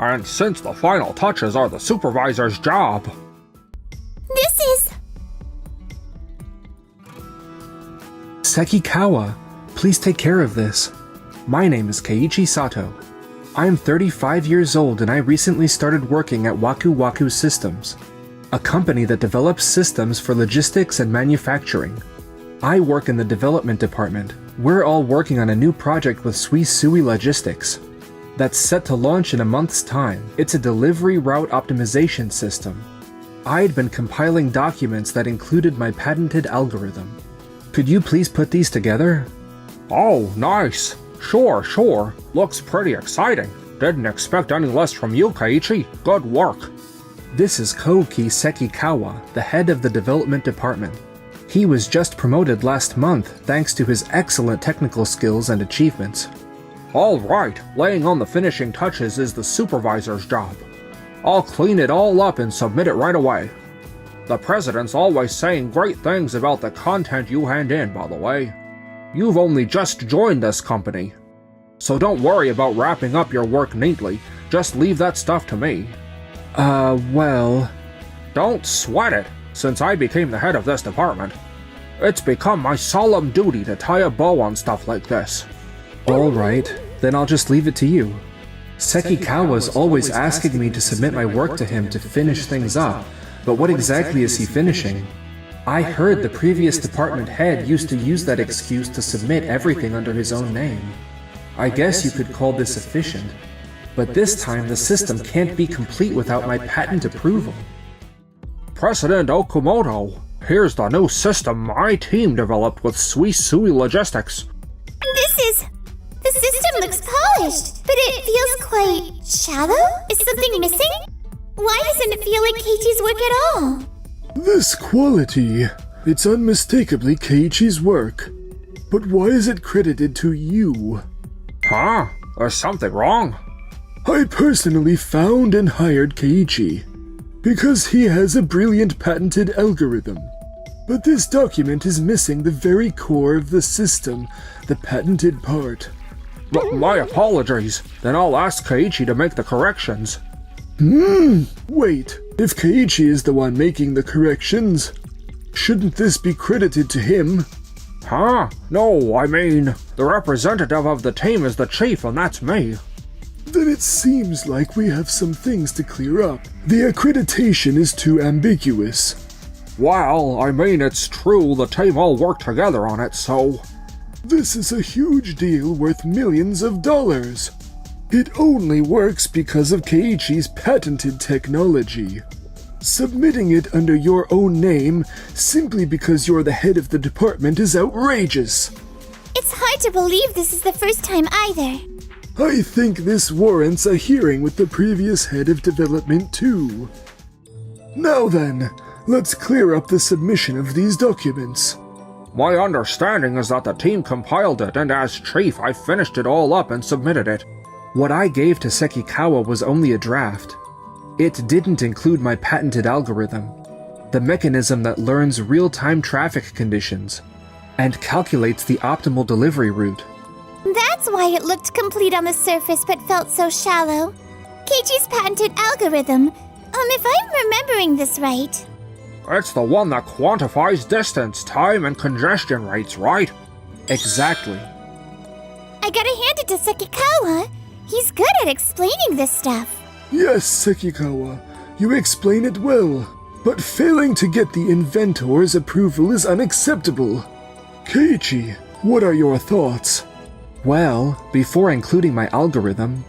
And since the final touches are the supervisor's job... This is... Sekikawa, please take care of this. My name is Keiichi Sato. I am 35 years old and I recently started working at Waku Waku Systems, a company that develops systems for logistics and manufacturing. I work in the development department. We're all working on a new project with Suisui Logistics that's set to launch in a month's time. It's a delivery route optimization system. I'd been compiling documents that included my patented algorithm. Could you please put these together? Oh, nice. Sure. Looks pretty exciting. Didn't expect any less from you, Keiichi. Good work. This is Kouki Sekikawa, the head of the development department. He was just promoted last month thanks to his excellent technical skills and achievements. Alright, laying on the finishing touches is the supervisor's job. I'll clean it all up and submit it right away. The president's always saying great things about the content you hand in, by the way. You've only just joined this company. So don't worry about wrapping up your work neatly, just leave that stuff to me. Well... Don't sweat it, since I became the head of this department. It's become my solemn duty to tie a bow on stuff like this. Alright, then I'll just leave it to you. Sekikawa's always asking me to submit my work to him to finish things up, but what exactly is he finishing? I heard the previous department head used to use that excuse to submit everything under his own name. I guess you could call this efficient, but this time the system can't be complete without my patent approval. President Okamoto, here's the new system my team developed with Suisui Logistics. The system looks polished, but it feels quite shallow? Is something missing? Why doesn't it feel like Keiichi's work at all? This quality, it's unmistakably Keiichi's work. But why is it credited to you? Huh? Is something wrong? I personally found and hired Keiichi, because he has a brilliant patented algorithm. But this document is missing the very core of the system, the patented part. My apologies. Then I'll ask Keiichi to make the corrections. Wait. If Keiichi is the one making the corrections, shouldn't this be credited to him? Huh? No, I mean, the representative of the team is the chief and that's me. Then it seems like we have some things to clear up. The accreditation is too ambiguous. Well, I mean, it's true the team all worked together on it, so... This is a huge deal worth millions of dollars. It only works because of Keiichi's patented technology. Submitting it under your own name simply because you're the head of the department is outrageous. It's hard to believe this is the first time either. I think this warrants a hearing with the previous head of development too. Now then, let's clear up the submission of these documents. My understanding is that the team compiled it, and as chief, I finished it all up and submitted it. What I gave to Sekikawa was only a draft. It didn't include my patented algorithm, the mechanism that learns real-time traffic conditions, and calculates the optimal delivery route. That's why it looked complete on the surface but felt so shallow. Keiichi's patented algorithm. If I'm remembering this right... It's the one that quantifies distance, time, and congestion rates, right? Exactly. I gotta hand it to Sekikawa. He's good at explaining this stuff. Yes, Sekikawa, you explain it well, but failing to get the inventor's approval is unacceptable. Keiichi, what are your thoughts? Well, before including my algorithm,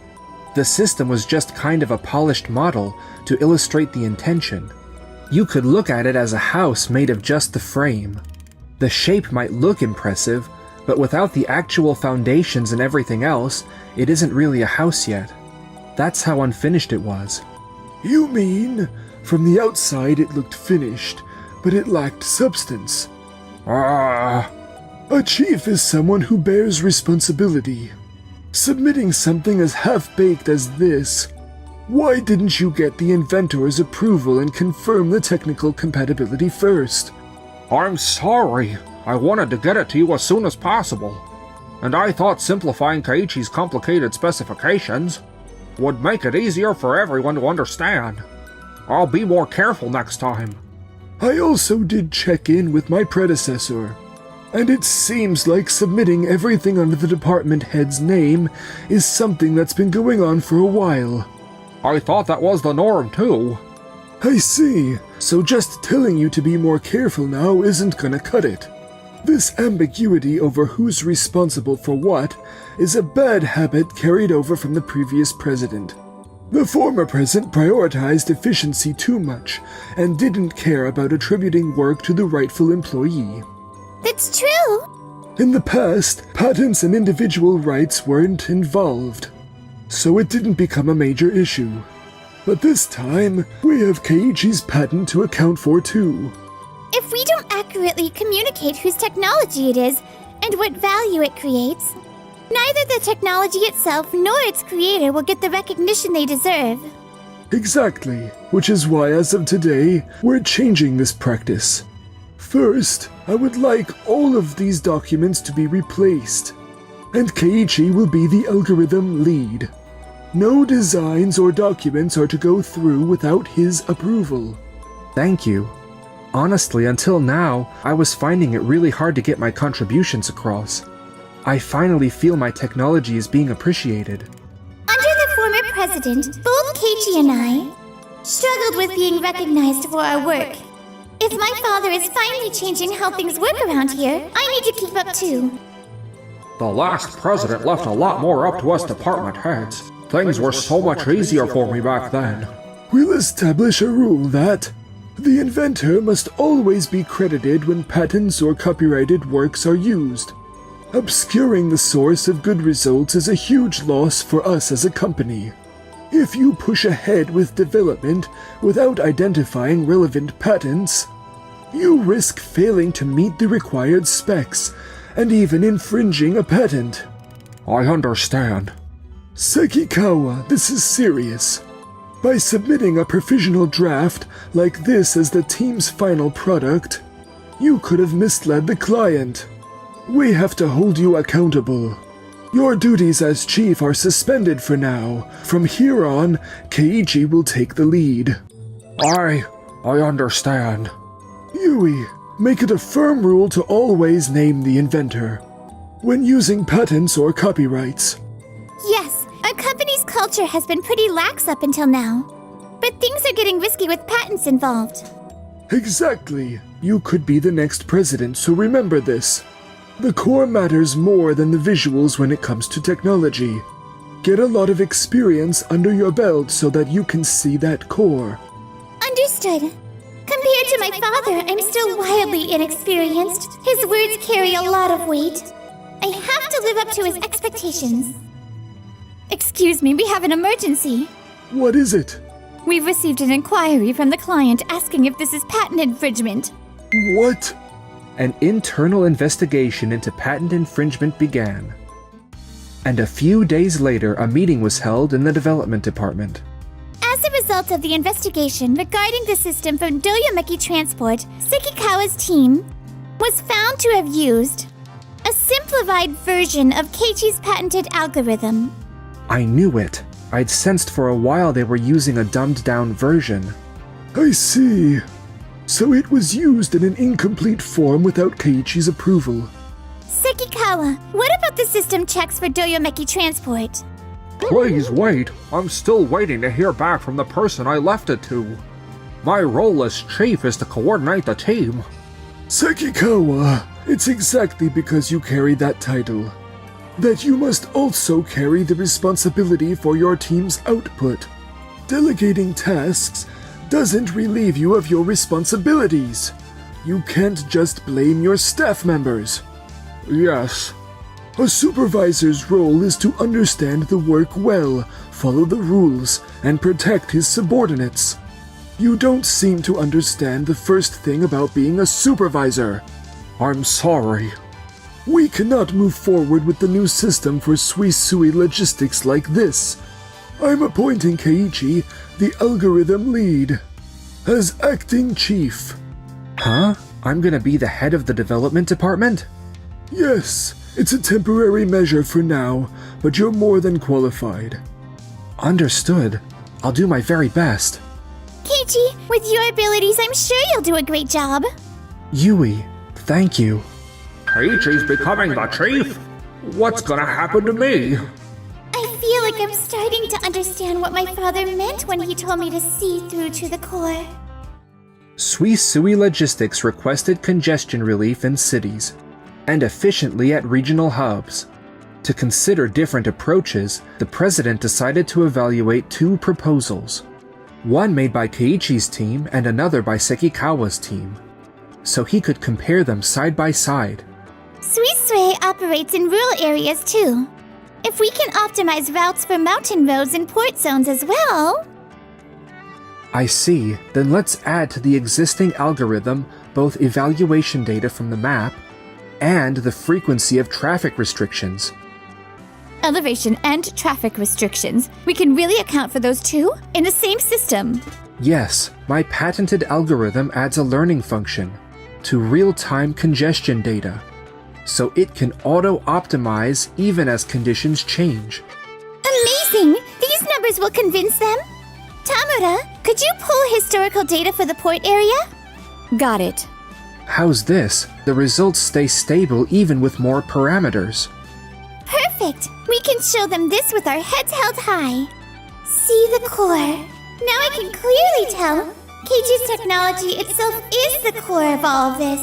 the system was just kind of a polished model to illustrate the intention. You could look at it as a house made of just the frame. The shape might look impressive, but without the actual foundations and everything else, it isn't really a house yet. That's how unfinished it was. You mean, from the outside it looked finished, but it lacked substance? A chief is someone who bears responsibility. Submitting something as half-baked as this, why didn't you get the inventor's approval and confirm the technical compatibility first? I'm sorry. I wanted to get it to you as soon as possible. And I thought simplifying Keiichi's complicated specifications. Would make it easier for everyone to understand. I'll be more careful next time. I also did check in with my predecessor, and it seems like submitting everything under the department head's name is something that's been going on for a while. I thought that was the norm too. I see. So just telling you to be more careful now isn't gonna cut it. This ambiguity over who's responsible for what is a bad habit carried over from the previous president. The former president prioritized efficiency too much and didn't care about attributing work to the rightful employee. That's true. In the past, patents and individual rights weren't involved, so it didn't become a major issue. But this time, we have Keiichi's patent to account for too. If we don't accurately communicate whose technology it is and what value it creates, neither the technology itself nor its creator will get the recognition they deserve. Exactly, which is why as of today, we're changing this practice. First, I would like all of these documents to be replaced, and Keiichi will be the algorithm lead. No designs or documents are to go through without his approval. Thank you. Honestly, until now, I was finding it really hard to get my contributions across. I finally feel my technology is being appreciated. Under the former president, both Keiichi and I struggled with being recognized for our work. If my father is finally changing how things work around here, I need to keep up too. The last president left a lot more up to us department heads. Things were so much easier for me back then. We'll establish a rule that the inventor must always be credited when patents or copyrighted works are used. Obscuring the source of good results is a huge loss for us as a company. If you push ahead with development without identifying relevant patents, you risk failing to meet the required specs and even infringing a patent. I understand. Sekikawa, this is serious. By submitting a provisional draft like this as the team's final product, you could have misled the client. We have to hold you accountable. Your duties as chief are suspended for now. From here on, Keiichi will take the lead. I understand. Yui, make it a firm rule to always name the inventor when using patents or copyrights. Yes, our company's culture has been pretty lax up until now. But things are getting risky with patents involved. Exactly. You could be the next president, so remember this. The core matters more than the visuals when it comes to technology. Get a lot of experience under your belt so that you can see that core. Understood. Compared to my father, I'm still wildly inexperienced. His words carry a lot of weight. I have to live up to his expectations. Excuse me, we have an emergency. What is it? We've received an inquiry from the client asking if this is patent infringement. What? An internal investigation into patent infringement began. And a few days later, a meeting was held in the development department. As a result of the investigation regarding the system from Doyomeki Transport, Sekikawa's team was found to have used a simplified version of Keiichi's patented algorithm. I knew it. I'd sensed for a while they were using a dumbed-down version. I see. So it was used in an incomplete form without Keiichi's approval. Sekikawa, what about the system checks for Doyomeki Transport? Please wait. I'm still waiting to hear back from the person I left it to. My role as chief is to coordinate the team. Sekikawa, it's exactly because you carry that title that you must also carry the responsibility for your team's output. Delegating tasks doesn't relieve you of your responsibilities. You can't just blame your staff members. Yes. A supervisor's role is to understand the work well, follow the rules, and protect his subordinates. You don't seem to understand the first thing about being a supervisor. I'm sorry. We cannot move forward with the new system for Suisui logistics like this. I'm appointing Keiichi, the algorithm lead, as acting chief. Huh? I'm gonna be the head of the development department? Yes, it's a temporary measure for now, but you're more than qualified. Understood. I'll do my very best. Keiichi, with your abilities, I'm sure you'll do a great job. Yui, thank you. Keiichi's becoming the chief? What's gonna happen to me? I feel like I'm starting to understand what my father meant when he told me to see through to the core. Suisui Logistics requested congestion relief in cities, and efficiently at regional hubs. To consider different approaches, the president decided to evaluate two proposals. One made by Keiichi's team and another by Sekikawa's team, so he could compare them side by side. Suisui operates in rural areas too. If we can optimize routes for mountain roads and port zones as well... I see. Then let's add to the existing algorithm both evaluation data from the map and the frequency of traffic restrictions. Elevation and traffic restrictions. We can really account for those two in the same system. Yes, my patented algorithm adds a learning function to real-time congestion data, so it can auto-optimize even as conditions change. Amazing! These numbers will convince them. Tamura, could you pull historical data for the port area? Got it. How's this? The results stay stable even with more parameters. Perfect! We can show them this with our heads held high. See the core. Now I can clearly tell Keiichi's technology itself is the core of all of this.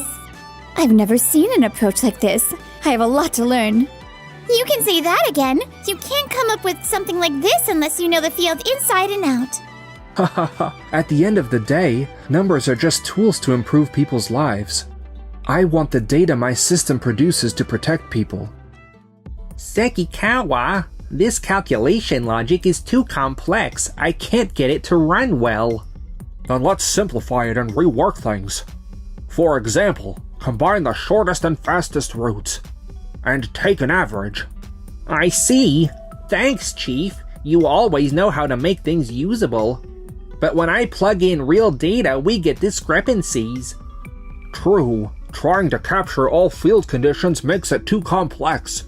I've never seen an approach like this. I have a lot to learn. You can say that again. You can't come up with something like this unless you know the field inside and out. At the end of the day, numbers are just tools to improve people's lives. I want the data my system produces to protect people. Sekikawa, this calculation logic is too complex. I can't get it to run well. Then let's simplify it and rework things. For example, combine the shortest and fastest routes, and take an average. I see. Thanks, Chief. You always know how to make things usable. But when I plug in real data, we get discrepancies. True. Trying to capture all field conditions makes it too complex.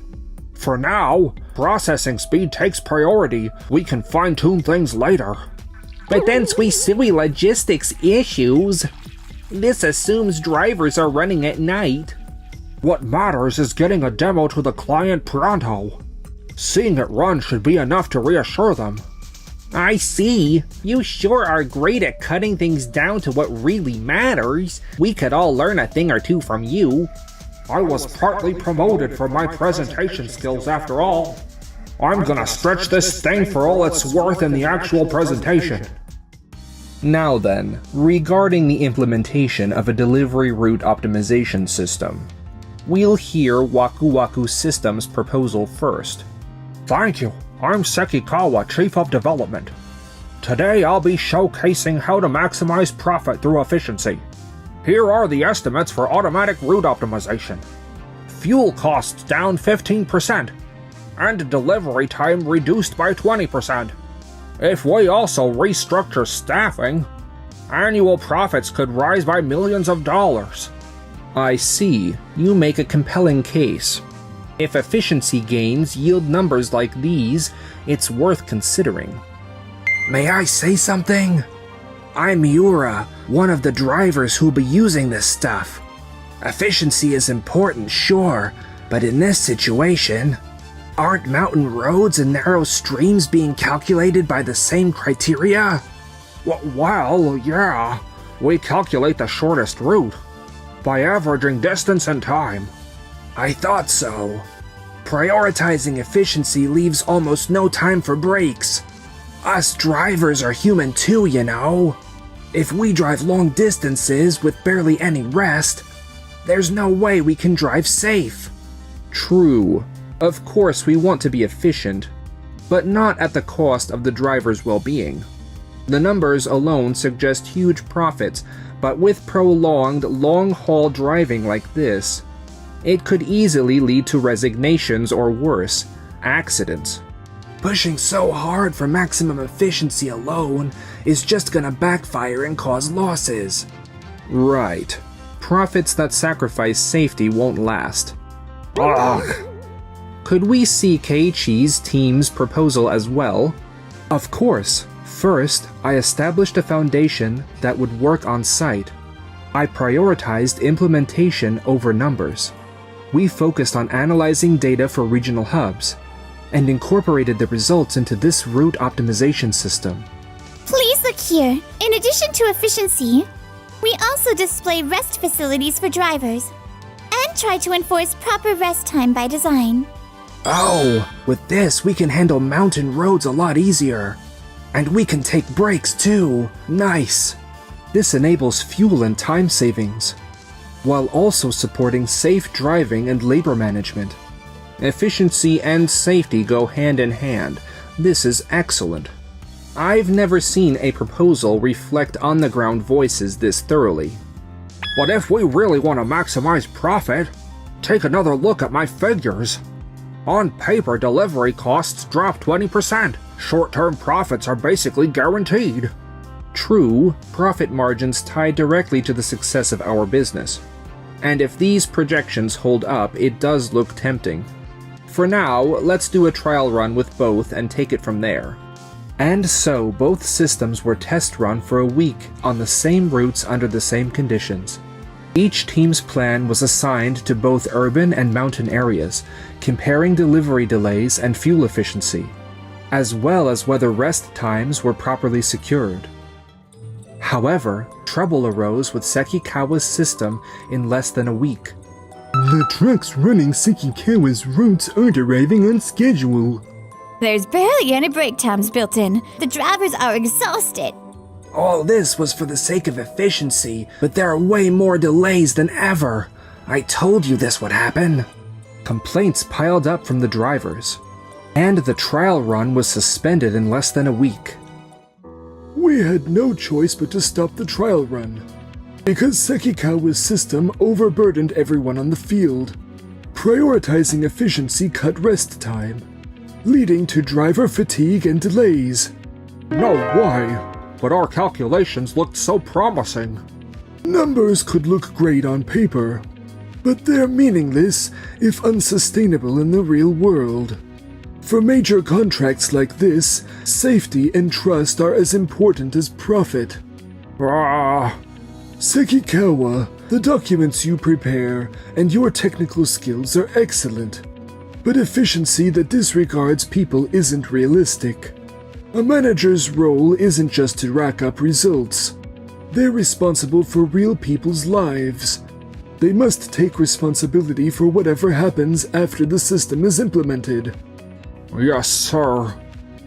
For now, processing speed takes priority. We can fine-tune things later. But then Suisui Logistics issues. This assumes drivers are running at night. What matters is getting a demo to the client pronto. Seeing it run should be enough to reassure them. I see. You sure are great at cutting things down to what really matters. We could all learn a thing or two from you. I was partly promoted for my presentation skills after all. I'm gonna stretch this thing for all it's worth in the actual presentation. Now then, regarding the implementation of a delivery route optimization system, we'll hear Waku Waku Systems' proposal first. Thank you. I'm Sekikawa, Chief of Development. Today I'll be showcasing how to maximize profit through efficiency. Here are the estimates for automatic route optimization. Fuel costs down 15%, and delivery time reduced by 20%. If we also restructure staffing, annual profits could rise by millions of dollars. I see. You make a compelling case. If efficiency gains yield numbers like these, it's worth considering. May I say something? I'm Miura, one of the drivers who'll be using this stuff. Efficiency is important, sure, but in this situation, aren't mountain roads and narrow streams being calculated by the same criteria? Well, yeah. We calculate the shortest route by averaging distance and time. I thought so. Prioritizing efficiency leaves almost no time for breaks. Us drivers are human too, you know. If we drive long distances with barely any rest, there's no way we can drive safe. True. Of course we want to be efficient, but not at the cost of the driver's well-being. The numbers alone suggest huge profits, but with prolonged, long-haul driving like this, it could easily lead to resignations or worse, accidents. Pushing so hard for maximum efficiency alone is just gonna backfire and cause losses. Right. Profits that sacrifice safety won't last. Ugh. Could we see Keiichi's team's proposal as well? Of course. First, I established a foundation that would work on site. I prioritized implementation over numbers. We focused on analyzing data for regional hubs, and incorporated the results into this route optimization system. Please look here. In addition to efficiency, we also display rest facilities for drivers and try to enforce proper rest time by design. Oh, with this we can handle mountain roads a lot easier. And we can take breaks too. Nice. This enables fuel and time savings, while also supporting safe driving and labor management. Efficiency and safety go hand in hand. This is excellent. I've never seen a proposal reflect on-the-ground voices this thoroughly. But if we really want to maximize profit, take another look at my figures. On paper, delivery costs drop 20%. Short-term profits are basically guaranteed. True, profit margins tie directly to the success of our business. And if these projections hold up, it does look tempting. For now, let's do a trial run with both and take it from there. And so, both systems were test run for a week on the same routes under the same conditions. Each team's plan was assigned to both urban and mountain areas, comparing delivery delays and fuel efficiency, as well as whether rest times were properly secured. However, trouble arose with Sekikawa's system in less than a week. The trucks running Sekikawa's routes aren't arriving on schedule. There's barely any break times built in. The drivers are exhausted. All this was for the sake of efficiency, but there are way more delays than ever. I told you this would happen. Complaints piled up from the drivers, and the trial run was suspended in less than a week. We had no choice but to stop the trial run, because Sekikawa's system overburdened everyone on the field. Prioritizing efficiency cut rest time, leading to driver fatigue and delays. No way! But our calculations looked so promising. Numbers could look great on paper, but they're meaningless if unsustainable in the real world. For major contracts like this, safety and trust are as important as profit. Sekikawa, the documents you prepare and your technical skills are excellent, but efficiency that disregards people isn't realistic. A manager's role isn't just to rack up results. They're responsible for real people's lives. They must take responsibility for whatever happens after the system is implemented. Yes, sir.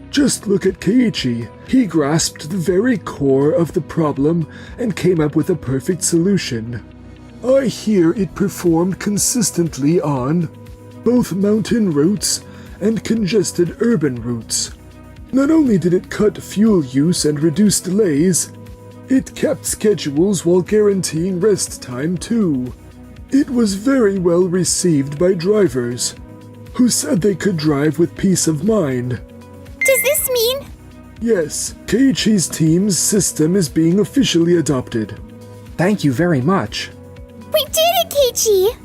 Just look at Keiichi. He grasped the very core of the problem and came up with a perfect solution. I hear it performed consistently on both mountain routes and congested urban routes. Not only did it cut fuel use and reduce delays, it kept schedules while guaranteeing rest time too. It was very well received by drivers, who said they could drive with peace of mind. Does this mean? Yes, Keiichi's team's system is being officially adopted. Thank you very much. We did it, Keiichi!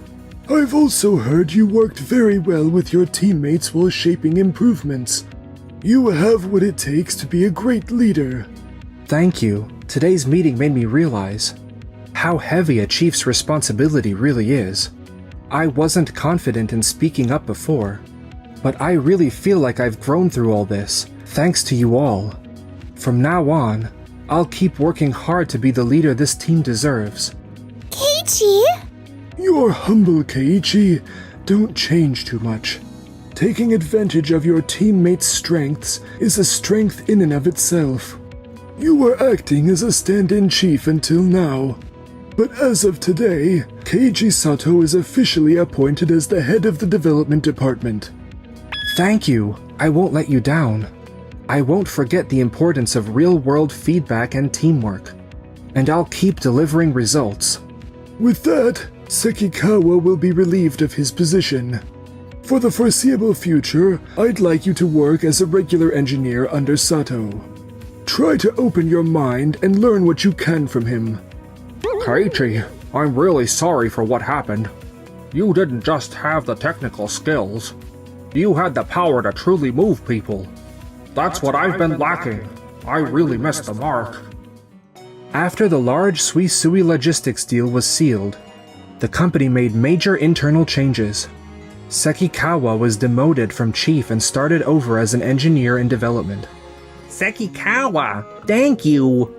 I've also heard you worked very well with your teammates while shaping improvements. You have what it takes to be a great leader. Thank you. Today's meeting made me realize how heavy a chief's responsibility really is. I wasn't confident in speaking up before, but I really feel like I've grown through all this, thanks to you all. From now on, I'll keep working hard to be the leader this team deserves. Keiichi? You're humble, Keiichi. Don't change too much. Taking advantage of your teammates' strengths is a strength in and of itself. You were acting as a stand-in chief until now. But as of today, Keiichi Sato is officially appointed as the head of the development department. Thank you. I won't let you down. I won't forget the importance of real-world feedback and teamwork. And I'll keep delivering results. With that, Sekikawa will be relieved of his position. For the foreseeable future, I'd like you to work as a regular engineer under Sato. Try to open your mind and learn what you can from him. Keiichi, I'm really sorry for what happened. You didn't just have the technical skills. You had the power to truly move people. That's what I've been lacking. I really missed the mark. After the large Suisui logistics deal was sealed, the company made major internal changes. Sekikawa was demoted from chief and started over as an engineer in development. Sekikawa, thank you.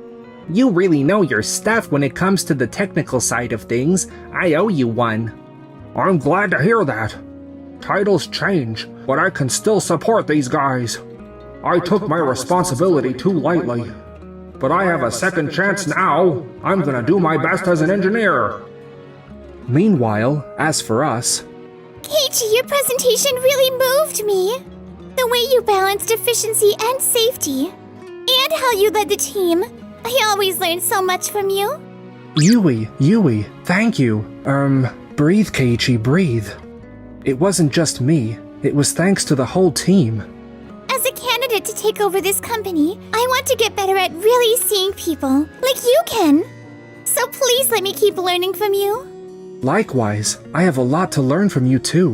You really know your stuff when it comes to the technical side of things. I owe you one. I'm glad to hear that. Titles change, but I can still support these guys. I took my responsibility too lightly. But I have a second chance now. I'm gonna do my best as an engineer. Meanwhile, as for us, Keiichi, your presentation really moved me. The way you balanced efficiency and safety, and how you led the team. I always learn so much from you. Yui, thank you. Breathe, Keiichi, breathe. It wasn't just me, it was thanks to the whole team. As a candidate to take over this company, I want to get better at really seeing people, like you can. So please let me keep learning from you. Likewise, I have a lot to learn from you too.